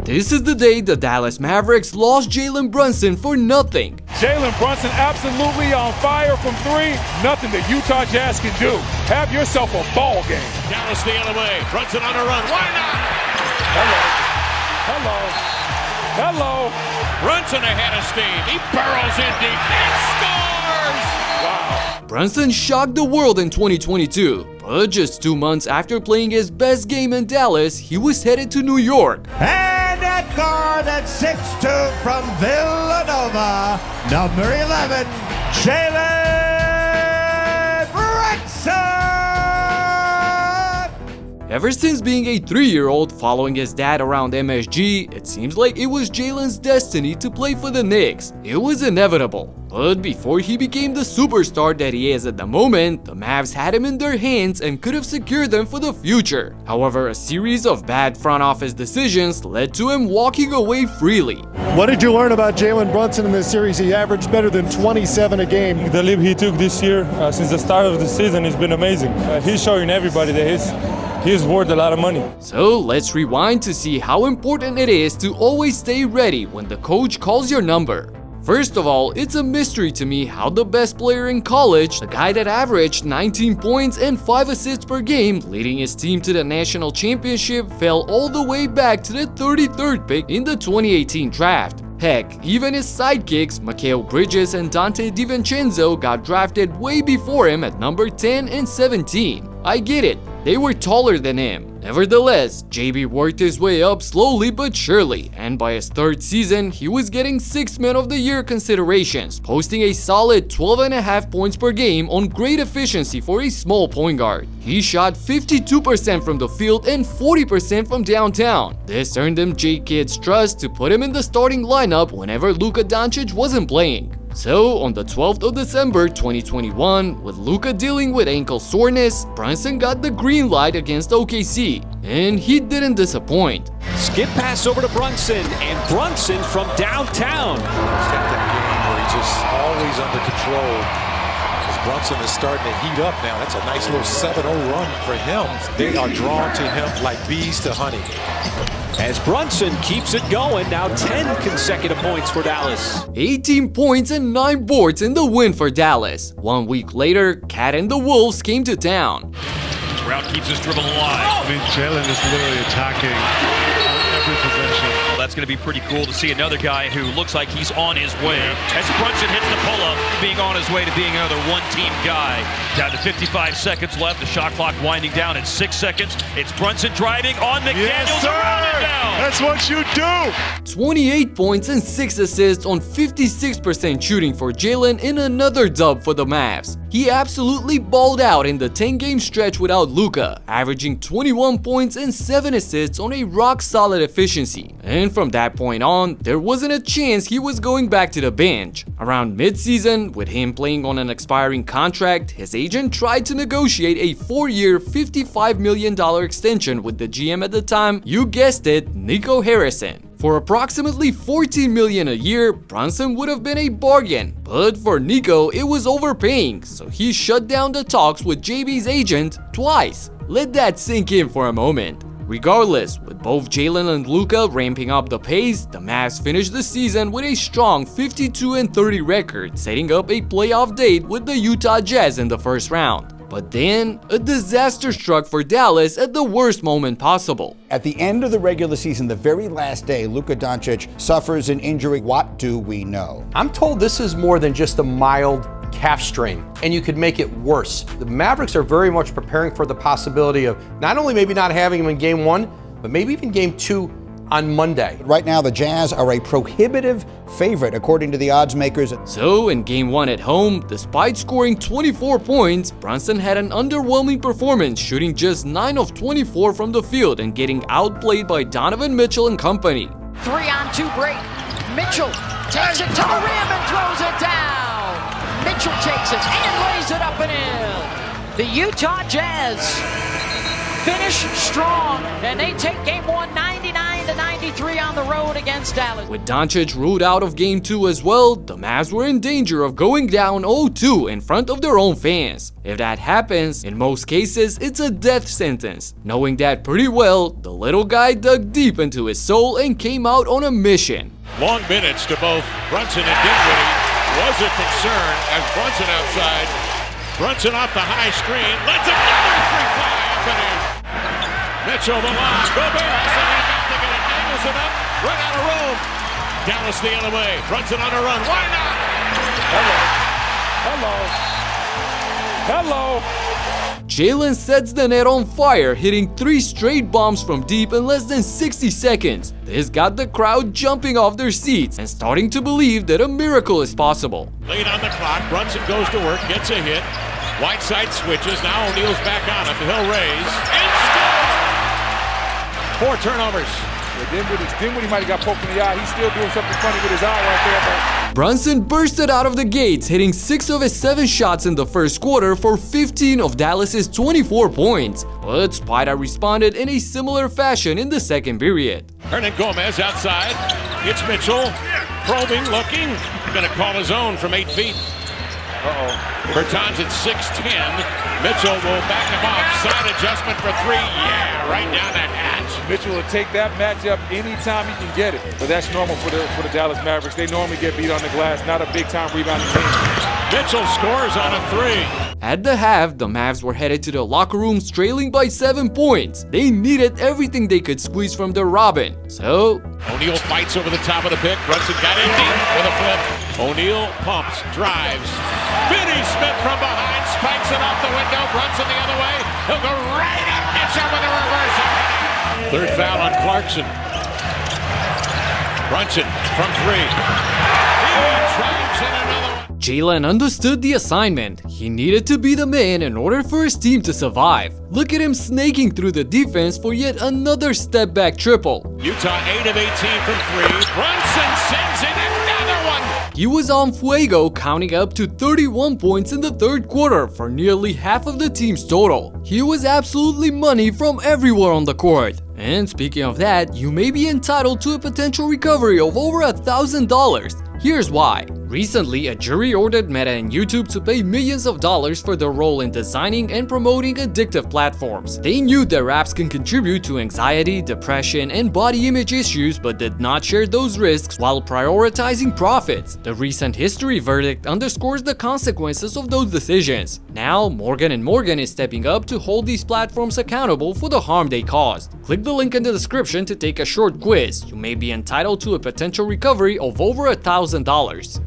This is the day the Dallas Mavericks lost Jalen Brunson for nothing. Jalen Brunson absolutely on fire from three. Nothing the Utah Jazz can do. Have yourself a ball game. Dallas the other way. Brunson on a run. Why not? Hello. Brunson ahead of steam. He burrows in deep and scores! Wow. Brunson shocked the world in 2022, but just 2 months after playing his best game in Dallas, he was headed to New York. And at guard at 6'2" from Villanova, number 11, Jalen Brunson! Ever since being a 3-year-old following his dad around MSG, it seems like it was Jalen's destiny to play for the Knicks. It was inevitable. But before he became the superstar that he is at the moment, the Mavs had him in their hands and could have secured them for the future. However, a series of bad front office decisions led to him walking away freely. What did you learn about Jalen Brunson in this series? He averaged better than 27 a game. The leap he took this year, since the start of the season, has been amazing. He's showing everybody that he's worth a lot of money. So let's rewind to see how important it is to always stay ready when the coach calls your number. First of all, it's a mystery to me how the best player in college, the guy that averaged 19 points and 5 assists per game, leading his team to the national championship, fell all the way back to the 33rd pick in the 2018 draft. Heck, even his sidekicks, Mikal and Donte Divincenzo, got drafted way before him at number 10 and 17. I get it, they were taller than him. Nevertheless, JB worked his way up slowly but surely, and by his 3rd season, he was getting 6 Man of the Year considerations, posting a solid 12.5 points per game on great efficiency for a small point guard. He shot 52% from the field and 40% from downtown. This earned him J-Kid's trust to put him in the starting lineup whenever Luka Doncic wasn't playing. So, on the 12th of December 2021, with Luka dealing with ankle soreness, Brunson got the green light against OKC, and he didn't disappoint. Skip pass over to Brunson, and Brunson from downtown. He's got that game where he's just always under control. As Brunson is starting to heat up now. That's a nice little 7-0 run for him. They are drawn to him like bees to honey. As Brunson keeps it going, now 10 consecutive points for Dallas. 18 points and 9 boards in the win for Dallas. 1 week later, Cat and the Wolves came to town. Brown keeps his dribble alive. I mean, Jalen is literally attacking every possession. Well, that's going to be pretty cool to see another guy who looks like he's on his way. As Brunson hits the pull-up, being on his way to being another one-team guy. Down to 55 seconds left. The shot clock winding down at 6 seconds. It's Brunson driving on McDaniels. Yes, sir! That's what you do! 28 points and 6 assists on 56% shooting for Jalen in another dub for the Mavs. He absolutely balled out in the 10-game stretch without Luka, averaging 21 points and 7 assists on a rock-solid efficiency. And from that point on, there wasn't a chance he was going back to the bench. Around mid-season, with him playing on an expiring contract, his agent tried to negotiate a 4-year, $55 million extension with the GM at the time, you guessed it, Nico Harrison. For approximately $14 million a year, Brunson would have been a bargain, but for Nico, it was overpaying, so he shut down the talks with JB's agent twice. Let that sink in for a moment. Regardless, with both Jalen and Luka ramping up the pace, the Mavs finished the season with a strong 52-30 record, setting up a playoff date with the Utah Jazz in the first round. But then, a disaster struck for Dallas at the worst moment possible. At the end of the regular season, the very last day, Luka Doncic suffers an injury. What do we know? I'm told this is more than just a mild calf strain, and you could make it worse. The Mavericks are very much preparing for the possibility of not only maybe not having him in Game 1, but maybe even Game 2 on Monday. Right now, the Jazz are a prohibitive favorite, according to the odds makers. So, in Game 1 at home, despite scoring 24 points, Brunson had an underwhelming performance, shooting just 9 of 24 from the field and getting outplayed by Donovan Mitchell and company. 3-on-2 break. Mitchell takes it to the rim and throws it down. Mitchell takes it and lays it up and in. The Utah Jazz finish strong, and they take Game 1 99 100-93 on the road against Dallas. With Doncic ruled out of Game 2 as well, the Mavs were in danger of going down 0-2 in front of their own fans. If that happens, in most cases, it's a death sentence. Knowing that pretty well, the little guy dug deep into his soul and came out on a mission. Long minutes to both Brunson and Dinwiddie was a concern as Brunson outside. Brunson off the high screen, lets another three fly up and in. Mitchell the line, Gobert has the hand back to get it, angles it up, right out of room. Dallas the other way, Brunson on a run, why not? Hello. Jalen sets the net on fire, hitting 3 straight bombs from deep in less than 60 seconds. This got the crowd jumping off their seats and starting to believe that a miracle is possible. Late on the clock, Brunson goes to work, gets a hit. Whiteside switches, now O'Neal's back on him. He'll raise and score! 4 turnovers. Dinwiddie might have got poked in the eye. He's still doing something funny with his eye right there. Brunson bursted out of the gates, hitting 6 of his 7 shots in the first quarter for 15 of Dallas's 24 points. But Spida responded in a similar fashion in the second period. Hernan Gomez outside. It's Mitchell. Probing, looking. Gonna call his own from 8 feet. Bertans at 6'10". Mitchell will back him off. Side adjustment for 3. Yeah, right down that hatch. Mitchell will take that matchup anytime he can get it. But that's normal for the Dallas Mavericks. They normally get beat on the glass, not a big-time rebounding team. Mitchell scores on a 3. At the half, the Mavs were headed to the locker rooms trailing by 7 points. They needed everything they could squeeze from their Robin. So O'Neal fights over the top of the pick. Brunson got in deep with a flip. O'Neal pumps, drives. Finney-Smith from behind, spikes it off the window. Brunson the other way. He'll go right up, gets him with a reversal. Third foul on Clarkson. Brunson from 3. He drives in another one. Jalen understood the assignment. He needed to be the man in order for his team to survive. Look at him snaking through the defense for yet another step-back triple. Utah 8 of 18 from 3. Brunson sends in another one. He was on fuego, counting up to 31 points in the third quarter for nearly half of the team's total. He was absolutely money from everywhere on the court. And speaking of that, you may be entitled to a potential recovery of over $1,000. Here's why. Recently, a jury ordered Meta and YouTube to pay millions of dollars for their role in designing and promoting addictive platforms. They knew their apps can contribute to anxiety, depression, and body image issues, but did not share those risks while prioritizing profits. The recent history verdict underscores the consequences of those decisions. Now, Morgan & Morgan is stepping up to hold these platforms accountable for the harm they caused. Click the link in the description to take a short quiz. You may be entitled to a potential recovery of over $1,000.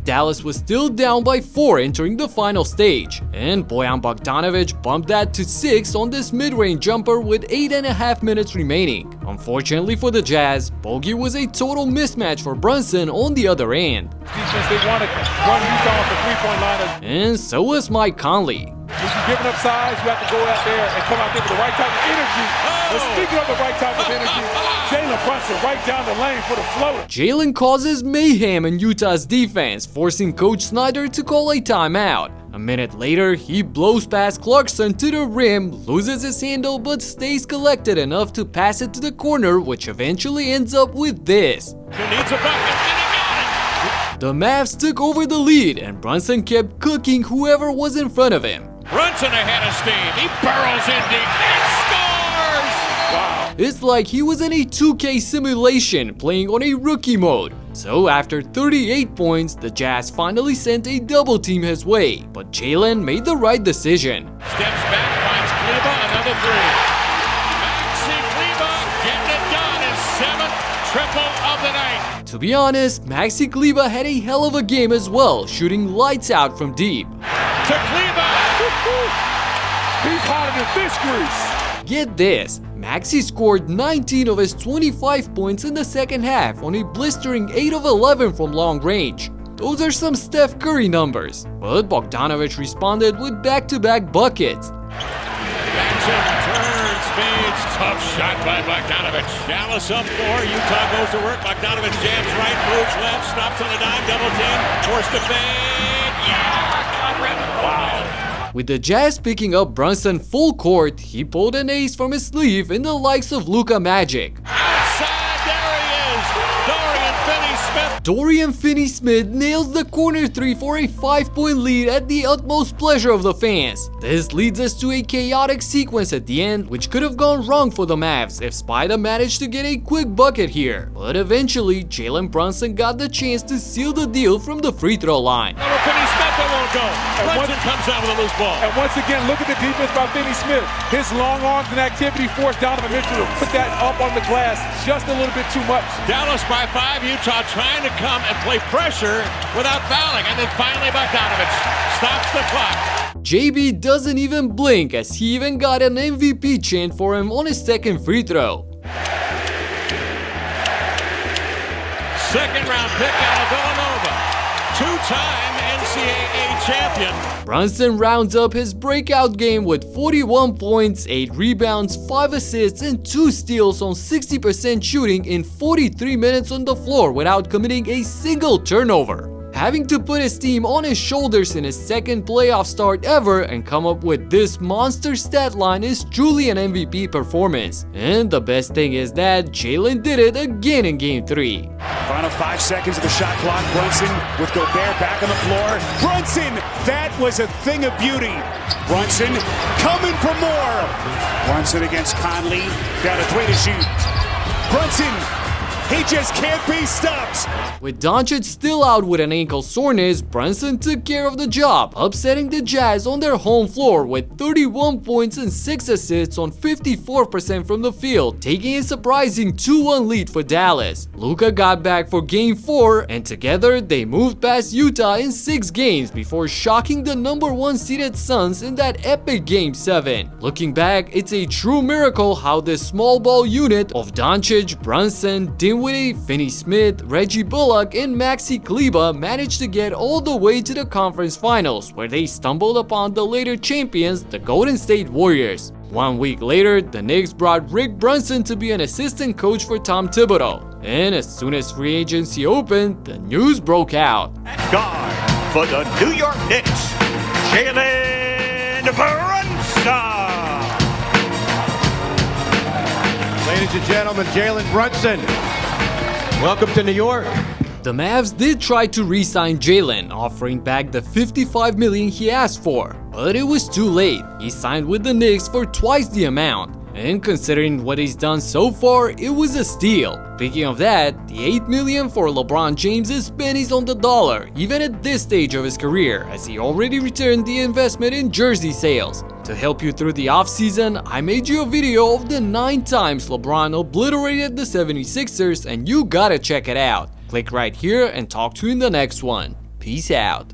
Dallas was still down by 4 entering the final stage, and Bojan Bogdanovic bumped that to 6 on this mid-range jumper with 8.5 minutes remaining. Unfortunately for the Jazz, Bogey was a total mismatch for Brunson on the other end. Defense, they want to run Utah off the three-point line. And so was Mike Conley. If you're giving up size, you have to go out there and come out there with the right type of energy. But speaking of the right type of energy, Jalen Brunson right down the lane for the floater. Jalen causes mayhem in Utah's defense, forcing Coach Snyder to call a timeout. A minute later, he blows past Clarkson to the rim, loses his handle but stays collected enough to pass it to the corner, which eventually ends up with this. Who needs a bucket? And he got it! The Mavs took over the lead, and Brunson kept cooking whoever was in front of him. Brunson ahead of steam. He barrels in deep and scores! Wow. It's like he was in a 2K simulation playing on a rookie mode. So after 38 points, the Jazz finally sent a double team his way, but Jalen made the right decision. Steps back, finds Kleber, another 3. Maxi Kleber getting it done, his 7th triple of the night. To be honest, Maxi Kleber had a hell of a game as well, shooting lights out from deep. To Kleber! He's hotter than fish grease. Get this, Maxi scored 19 of his 25 points in the second half on a blistering 8 of 11 from long range. Those are some Steph Curry numbers, but Bogdanovic responded with back-to-back buckets. Jackson turns, fades, tough shot by Bogdanovic. Dallas up 4, Utah goes to work. Bogdanovic jams right, moves left, stops on a dime, double team, forced to fade. Yeah, on rim. Wow. With the Jazz picking up Brunson full court, he pulled an ace from his sleeve in the likes of Luka Magic. Outside, there Dorian Finney-Smith nails the corner 3 for a 5-point lead at the utmost pleasure of the fans. This leads us to a chaotic sequence at the end, which could have gone wrong for the Mavs if Spida managed to get a quick bucket here. But eventually, Jalen Brunson got the chance to seal the deal from the free throw line. Finney-Smith that won't go. Brunson comes out with a loose ball. And once again, look at the defense by Finney-Smith. His long arms and activity forced Donovan Mitchell to put that up on the glass just a little bit too much. Dallas by 5, Utah trying to come and play pressure without fouling. And then finally Bogdanovich stops the clock. JB doesn't even blink as he even got an MVP chant for him on his second free throw. Second round pick out of Villanova. Two-time NCAA champion. Brunson rounds up his breakout game with 41 points, 8 rebounds, 5 assists, and 2 steals on 60% shooting in 43 minutes on the floor without committing a single turnover. Having to put his team on his shoulders in his second playoff start ever and come up with this monster stat line is truly an MVP performance. And the best thing is that Jalen did it again in Game 3. Final 5 seconds of the shot clock. Brunson with Gobert back on the floor. Brunson, that was a thing of beauty. Brunson coming for more. Brunson against Conley. Down to 3 to shoot. Brunson, he just can't be stopped. With Donte still out with an ankle soreness, Brunson took care of the job, upsetting the Jazz on their home floor with 31 points and 6 assists on 54% from the field, taking a surprising 2-1 lead for Dallas. Luka got back for Game 4, and together they moved past Utah in 6 games before shocking the number 1 seeded Suns in that epic Game 7. Looking back, it's a true miracle how this small ball unit of Donte, Brunson, Dinwiddie, Finney-Smith, Reggie Bullock, and Maxi Kleber managed to get all the way to the conference finals, where they stumbled upon the later champions, the Golden State Warriors. 1 week later, the Knicks brought Rick Brunson to be an assistant coach for Tom Thibodeau. And as soon as free agency opened, the news broke out. Guard for the New York Knicks, Jalen Brunson. Ladies and gentlemen, Jalen Brunson. Welcome to New York. The Mavs did try to re-sign Jalen, offering back the $55 million he asked for, but it was too late. He signed with the Knicks for twice the amount, and considering what he's done so far, it was a steal. Speaking of that, the $8 million for LeBron James is pennies on the dollar, even at this stage of his career, as he already returned the investment in jersey sales. To help you through the offseason, I made you a video of the 9 times LeBron obliterated the 76ers, and you gotta check it out. Click right here and talk to you in the next one. Peace out.